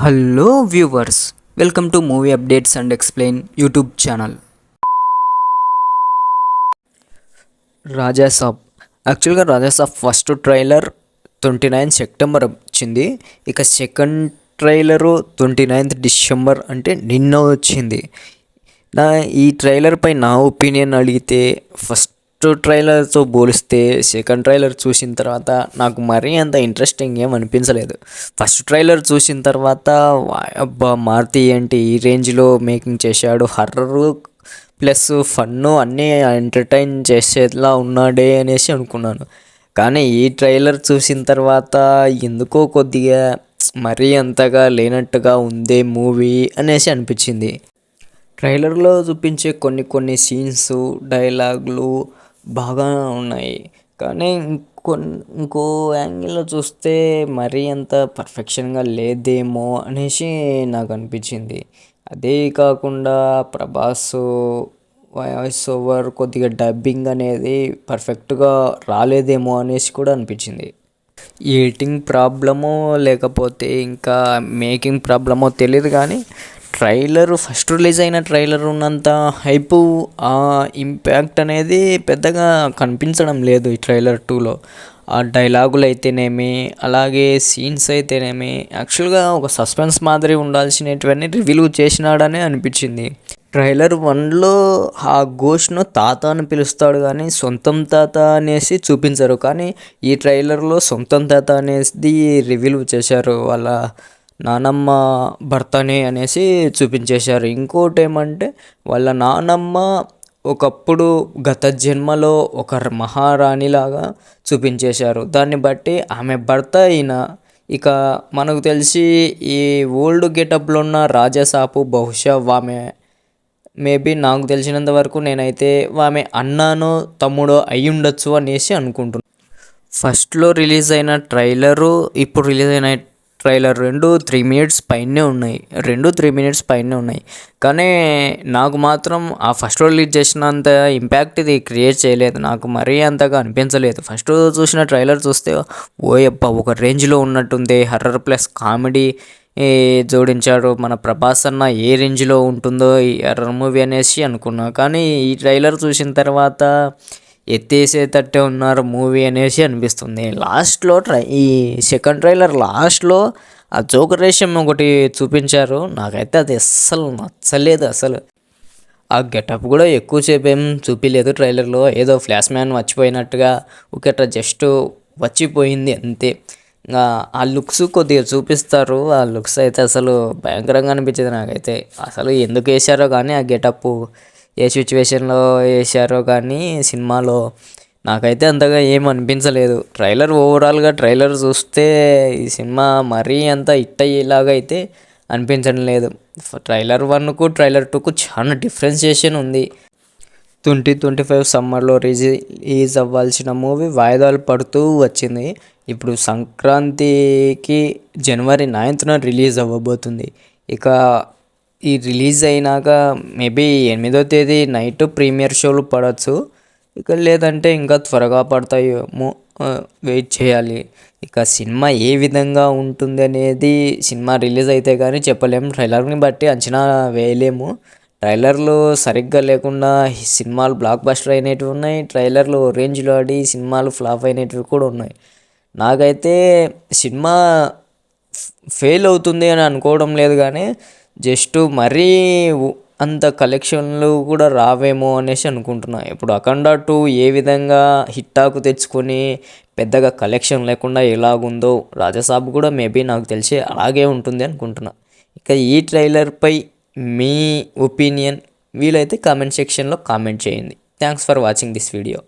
Hello viewers, welcome to movie updates and explain YouTube channel. Raja Saab యాక్చువల్గా Raja Saab first trailer 29 September వచ్చింది. ఇక second trailer 29 December అంటే నిన్న వచ్చింది. ఈ ట్రైలర్పై నా ఒపీనియన్ అడిగితే ఫస్ట్ ట్రైలర్తో పోలిస్తే సెకండ్ ట్రైలర్ చూసిన తర్వాత నాకు మరీ అంత ఇంట్రెస్టింగ్ ఏం అనిపించలేదు. ఫస్ట్ ట్రైలర్ చూసిన తర్వాత అబ్బా మారుతి ఏంటి ఈ రేంజ్లో మేకింగ్ చేశాడు, హర్రరు ప్లస్ ఫన్ను అన్నీ ఎంటర్టైన్ చేసేలా ఉన్నాడే అనేసి అనుకున్నాను. కానీ ఈ ట్రైలర్ చూసిన తర్వాత ఎందుకో కొద్దిగా మరీ అంతగా లేనట్టుగా ఉందే మూవీ అనేసి అనిపించింది. ట్రైలర్లో చూపించే కొన్ని సీన్స్, డైలాగులు బాగా ఉన్నాయి. కానీ ఇంకో యాంగిల్లో చూస్తే మరీ అంత పర్ఫెక్షన్గా లేదేమో అనేసి నాకు అనిపించింది. అదే కాకుండా ప్రభాస్ వాయిస్ ఓవర్ కొద్దిగా డబ్బింగ్ అనేది పర్ఫెక్ట్గా రాలేదేమో అనేసి కూడా అనిపించింది. ఎడిటింగ్ ప్రాబ్లమో లేకపోతే ఇంకా మేకింగ్ ప్రాబ్లమో తెలియదు, కానీ ఫస్ట్ రిలీజ్ అయిన ట్రైలర్ ఉన్నంత హైపు, ఆ ఇంపాక్ట్ అనేది పెద్దగా కనిపించడం లేదు ఈ ట్రైలర్ 2లో. ఆ డైలాగులు అయితేనేమి, అలాగే సీన్స్ అయితేనేమి యాక్చువల్గా ఒక సస్పెన్స్ మాదిరి ఉండాల్సినటువన్నీ రివీల్ చేసినాడనే అనిపించింది. ట్రైలర్ 1లో ఆ ఘోష్ను తాత అని పిలుస్తాడు, కానీ సొంతం తాత అనేసి చూపించరు. కానీ ఈ ట్రైలర్లో సొంతం తాత అనేది రివీల్ చేశారు, వాళ్ళ నానమ్మ భర్తనే అనేసి చూపించేశారు. ఇంకోటి ఏమంటే వాళ్ళ నానమ్మ ఒకప్పుడు గత జన్మలో ఒక మహారాణిలాగా చూపించేశారు. దాన్ని బట్టి ఆమె భర్త అయిన ఇక మనకు తెలిసి ఈ ఓల్డ్ గెటప్లో ఉన్న రాజాసాపు బహుశా ఆమె మేబీ నాకు తెలిసినంత వరకు నేనైతే ఆమె అన్నానో తమ్ముడో అయి ఉండొచ్చు అనేసి అనుకుంటున్నాను. ఫస్ట్లో రిలీజ్ అయిన ట్రైలరు, ఇప్పుడు రిలీజ్ అయిన ట్రైలర్ 3 మినిట్స్ పైనే ఉన్నాయి. కానీ నాకు మాత్రం ఆ ఫస్ట్ రిలీజ్ చేసినంత ఇంపాక్ట్ ఇది క్రియేట్ చేయలేదు, నాకు మరీ అంతగా అనిపించలేదు. ఫస్ట్ చూసిన ట్రైలర్ చూస్తే ఓయబ్బా ఒక రేంజ్లో ఉన్నట్టుంది, హర్రర్ ప్లస్ కామెడీ జోడించాడు మన ప్రభాస్ అన్న, ఏ రేంజ్లో ఉంటుందో ఈ హర్రర్ మూవీ అనేసి అనుకున్నా. కానీ ఈ ట్రైలర్ చూసిన తర్వాత ఎత్తేసేటట్టే ఉన్నారు మూవీ అనేసి అనిపిస్తుంది. లాస్ట్లో ఈ సెకండ్ ట్రైలర్ లాస్ట్లో ఆ జోకర్ వేషం ఒకటి చూపించారు, నాకైతే అది అస్సలు నచ్చలేదు. అసలు ఆ గెటప్ కూడా ఎక్కువసేపు ఏం చూపించలేదు ట్రైలర్లో, ఏదో ఫ్లాష్ మ్యాన్ వచ్చిపోయినట్టుగా ఒకట జస్ట్ వచ్చిపోయింది అంతే. ఇంకా ఆ లుక్స్ కొద్దిగా చూపిస్తారు, ఆ లుక్స్ అయితే అసలు భయంకరంగా అనిపించింది నాకైతే. అసలు ఎందుకు వేశారో కానీ ఆ గెటప్, ఏ సిచ్యువేషన్లో వేశారో కానీ సినిమాలో నాకైతే అంతగా ఏం అనిపించలేదు. ఓవరాల్గా ట్రైలర్ చూస్తే ఈ సినిమా మరీ అంత హిట్ అయ్యేలాగా అయితే అనిపించడం లేదు. ట్రైలర్ 1కు ట్రైలర్ 2కు చాలా డిఫరెన్షియేషన్ ఉంది. 2025 సమ్మర్లో రిలీజ్ అవ్వాల్సిన మూవీ వాయిదాలు పడుతూ వచ్చింది. ఇప్పుడు సంక్రాంతికి జనవరి 9న రిలీజ్ అవ్వబోతుంది. ఇక ఈ రిలీజ్ అయినాక మేబీ 8వ తేదీ నైట్ ప్రీమియర్ షోలు పడవచ్చు, ఇక లేదంటే ఇంకా త్వరగా పడతాయేమో, వెయిట్ చేయాలి. ఇక సినిమా ఏ విధంగా ఉంటుంది అనేది సినిమా రిలీజ్ అయితే కానీ చెప్పలేము, ట్రైలర్ని బట్టి అంచనా వేయలేము. ట్రైలర్లు సరిగ్గా లేకుండా సినిమాలు బ్లాక్ బస్టర్ అయినవి ఉన్నాయి, ట్రైలర్లు రేంజ్లో ఆడి సినిమాలు ఫ్లాప్ అయినవి కూడా ఉన్నాయి. నాకైతే సినిమా ఫెయిల్ అవుతుంది అని అనుకోవడం లేదు, కానీ జస్ట్ మరీ అంత కలెక్షన్లు కూడా రావేమో అనేసి అనుకుంటున్నా. ఇప్పుడు అఖండ 2 ఏ విధంగా హిట్టాకు తెచ్చుకొని పెద్దగా కలెక్షన్ లేకుండా ఎలాగుందో రాజాసాబ్ కూడా మేబీ నాకు తెలిసి అలాగే ఉంటుంది అనుకుంటున్నా. ఇక ఈ ట్రైలర్పై మీ ఒపీనియన్ వీలైతే కామెంట్ సెక్షన్లో కామెంట్ చేయండి. Thanks for watching this video.